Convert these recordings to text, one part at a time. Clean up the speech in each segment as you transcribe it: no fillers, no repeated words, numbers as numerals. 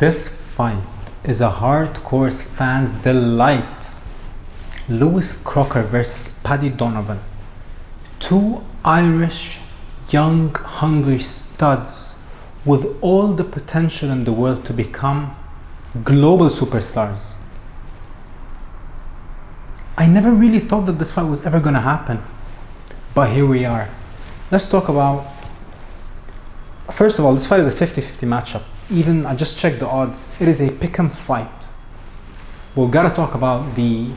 This fight is a hardcore fan's delight. Lewis Crocker versus Paddy Donovan. Two Irish, young, hungry studs with all the potential in the world to become global superstars. I never really thought that this fight was ever going to happen, but here we are. Let's talk about, first of all, this fight is a 50-50 matchup. Even, I just checked the odds, it is a pick'em fight. We've got to talk about the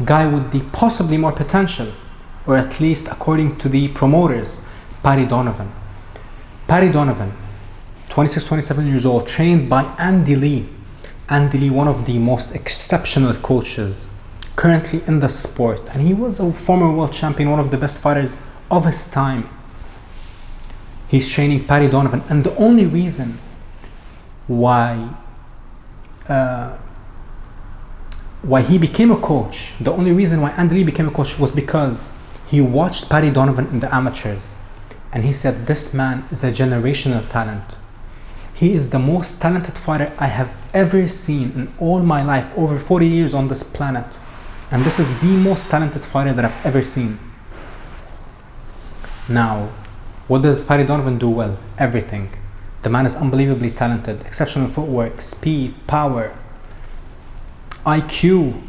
guy with the possibly more potential, or at least according to the promoters, Paddy Donovan. Paddy Donovan, 26, 27 years old, trained by Andy Lee. Andy Lee, one of the most exceptional coaches currently in the sport, and he was a former world champion, one of the best fighters of his time. He's training Paddy Donovan, and the only reason why he became a coach, the only reason why Andy Lee became a coach was because he watched Paddy Donovan in the amateurs, and he said, this man is a generational talent. He is the most talented fighter I have ever seen in all my life, over 40 years on this planet. And this is the most talented fighter that I've ever seen. Now, what does Paddy Donovan do well? Everything. The man is unbelievably talented, exceptional footwork, speed, power, IQ,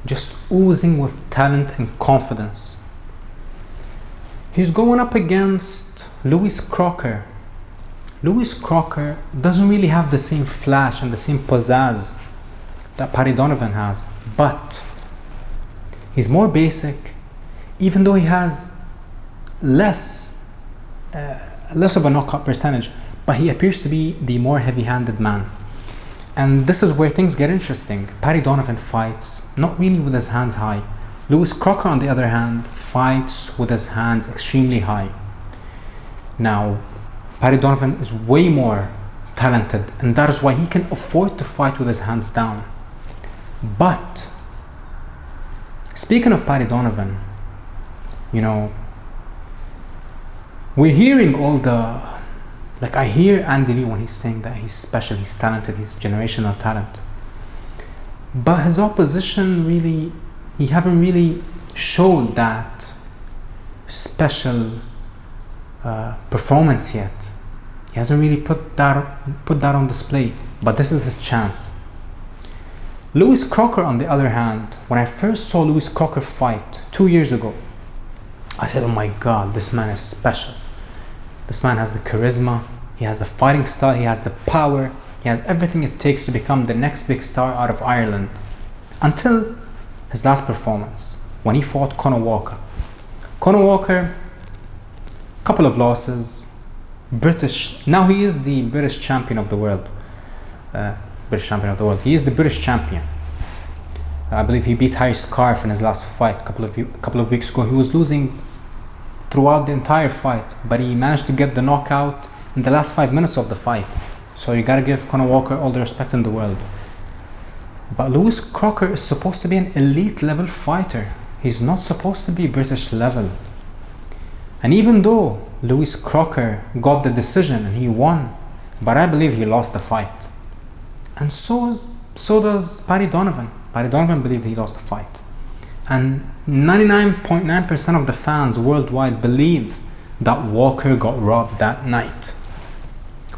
just oozing with talent and confidence. He's going up against Lewis Crocker. Lewis Crocker doesn't really have the same flash and the same pizzazz that Paddy Donovan has, but he's more basic, even though he has less of a knockout percentage, but he appears to be the more heavy-handed man. And this is where things get interesting. Paddy Donovan fights not really with his hands high. Lewis Crocker, on the other hand, fights with his hands extremely high. Now, Paddy Donovan is way more talented, and that is why he can afford to fight with his hands down. But speaking of Paddy Donovan, you know, we're hearing all the, like, I hear Andy Lee when he's saying that he's special, he's talented, he's generational talent. But his opposition really, he haven't really showed that special performance yet. He hasn't really put that on display, but this is his chance. Lewis Crocker, on the other hand, when I first saw Lewis Crocker fight 2 years ago, I said, oh my God, this man is special. This man has the charisma, he has the fighting style, he has the power, he has everything it takes to become the next big star out of Ireland. Until his last performance, when he fought Conor Walker. Conor Walker, couple of losses, British, now he is the British champion of the world. He is the British champion. I believe he beat Harry Scarf in his last fight a couple of weeks ago. He was losing throughout the entire fight, but he managed to get the knockout in the last 5 minutes of the fight. So you gotta give Conor Walker all the respect in the world. But Lewis Crocker is supposed to be an elite level fighter. He's not supposed to be British level. And even though Lewis Crocker got the decision and he won, but I believe he lost the fight. And so does Paddy Donovan. Paddy Donovan believes he lost the fight. And 99.9% of the fans worldwide believe that Walker got robbed that night.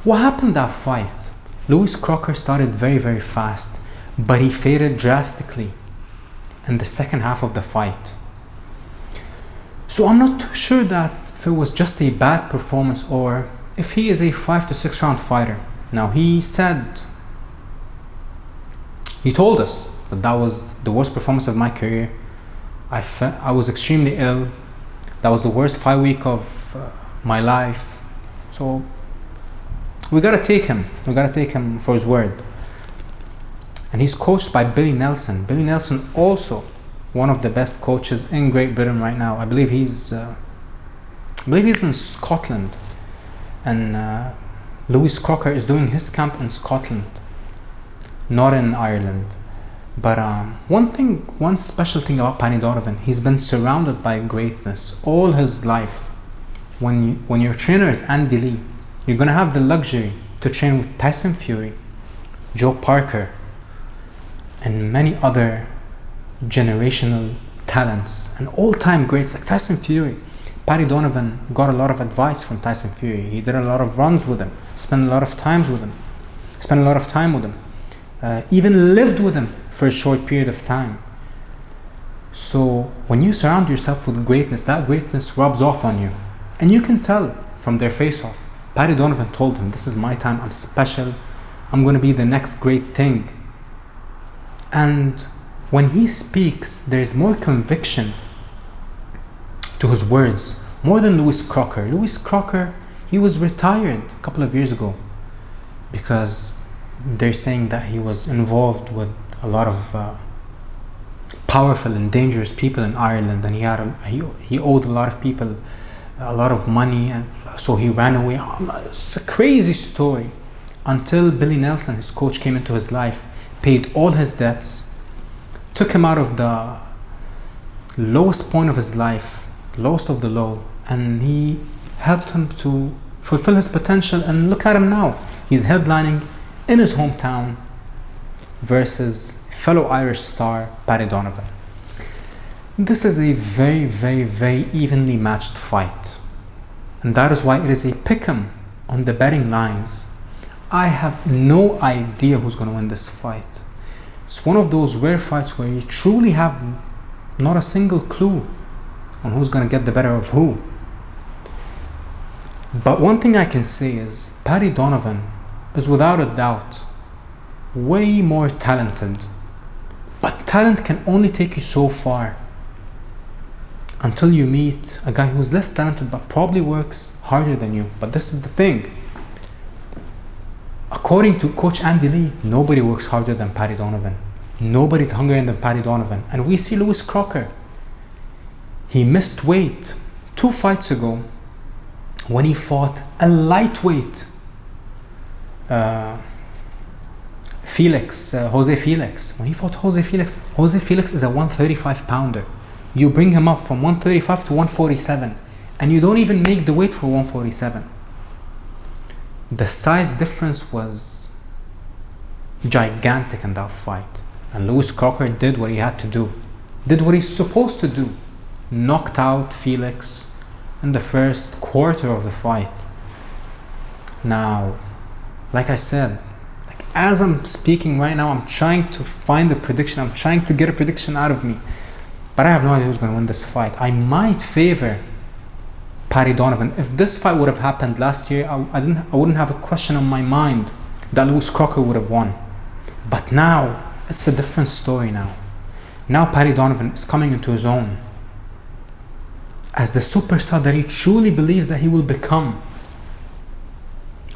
What happened that fight? Lewis Crocker started very, very fast, but he faded drastically in the second half of the fight. So I'm not too sure that if it was just a bad performance or if he is a 5 to 6 round fighter. Now he told us that that was the worst performance of my career. I was extremely ill. That was the worst fight week of my life. So we gotta take him. We gotta take him for his word. And he's coached by Billy Nelson. Billy Nelson, also one of the best coaches in Great Britain right now. I believe he's in Scotland, and Lewis Crocker is doing his camp in Scotland, not in Ireland. But one special thing about Paddy Donovan, he's been surrounded by greatness all his life. When your trainer is Andy Lee, you're gonna have the luxury to train with Tyson Fury, Joe Parker, and many other generational talents and all-time greats like Tyson Fury. Paddy Donovan got a lot of advice from Tyson Fury. He did a lot of runs with him, spent a lot of time with him, even lived with him for a short period of time. So when you surround yourself with greatness, that greatness rubs off on you. And you can tell from their face-off. Paddy Donovan told him, this is my time, I'm special, I'm going to be the next great thing. And when he speaks, there's more conviction to his words, more than Lewis Crocker. Lewis Crocker, he was retired a couple of years ago because they're saying that he was involved with a lot of powerful and dangerous people in Ireland, and he owed a lot of people a lot of money, and so he ran away. It's a crazy story until Billy Nelson, his coach, came into his life, paid all his debts, took him out of the lowest point of his life, lowest of the low, and he helped him to fulfill his potential. And look at him now, he's headlining in his hometown versus fellow Irish star Paddy Donovan. This is a very, very, very evenly matched fight, and that is why it is a pick'em on the betting lines. I have no idea who's going to win this fight. It's one of those rare fights where you truly have not a single clue on who's going to get the better of who. But one thing I can say is Paddy Donovan is without a doubt way more talented. But talent can only take you so far until you meet a guy who's less talented but probably works harder than you. But this is the thing. According to Coach Andy Lee, nobody works harder than Paddy Donovan. Nobody's hungrier than Paddy Donovan. And we see Lewis Crocker. He missed weight 2 fights ago when he fought a lightweight Jose Felix. When he fought Jose Felix is a 135 pounder. You bring him up from 135 to 147 and you don't even make the weight for 147. The size difference was gigantic in that fight, and Lewis Crocker did what he had to do, did what he's supposed to do, knocked out Felix in the first quarter of the fight. Now, like I said, as I'm speaking right now, I'm trying to find a prediction. I'm trying to get a prediction out of me. But I have no idea who's going to win this fight. I might favor Paddy Donovan. If this fight would have happened last year, I wouldn't have a question on my mind that Lewis Crocker would have won. But now, it's a different story now. Now Paddy Donovan is coming into his own as the superstar that he truly believes that he will become.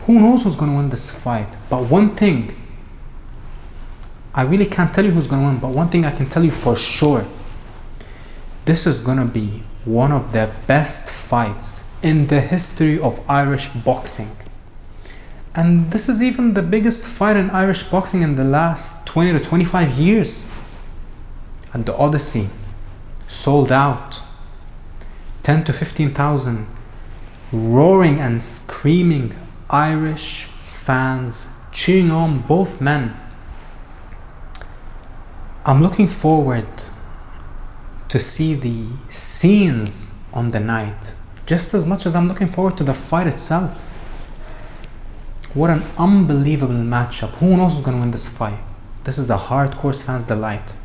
Who knows who's going to win this fight? But one thing, I really can't tell you who's going to win, but one thing I can tell you for sure, this is going to be one of the best fights in the history of Irish boxing. And this is even the biggest fight in Irish boxing in the last 20 to 25 years. At the Odyssey, sold out, 10 to 15,000, roaring and screaming Irish fans cheering on both men. I'm looking forward to see the scenes on the night just as much as I'm looking forward to the fight itself. What an unbelievable matchup. Who knows who's going to win this fight? This is a hardcore fan's delight.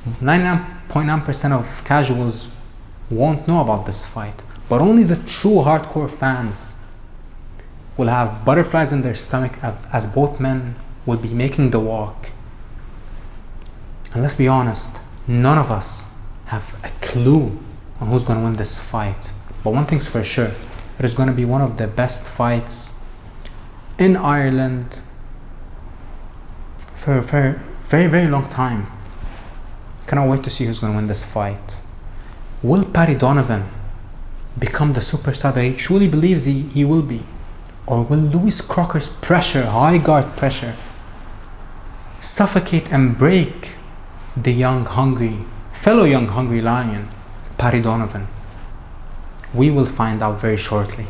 99.9% of casuals won't know about this fight, but only the true hardcore fans will have butterflies in their stomach as both men will be making the walk. And let's be honest, none of us have a clue on who's going to win this fight. But one thing's for sure, it is going to be one of the best fights in Ireland for a very, very, very long time. Cannot wait to see who's going to win this fight. Will Paddy Donovan become the superstar that he truly believes he will be? Or will Lewis Crocker's pressure, high guard pressure, suffocate and break the fellow young hungry lion, Paddy Donovan? We will find out very shortly.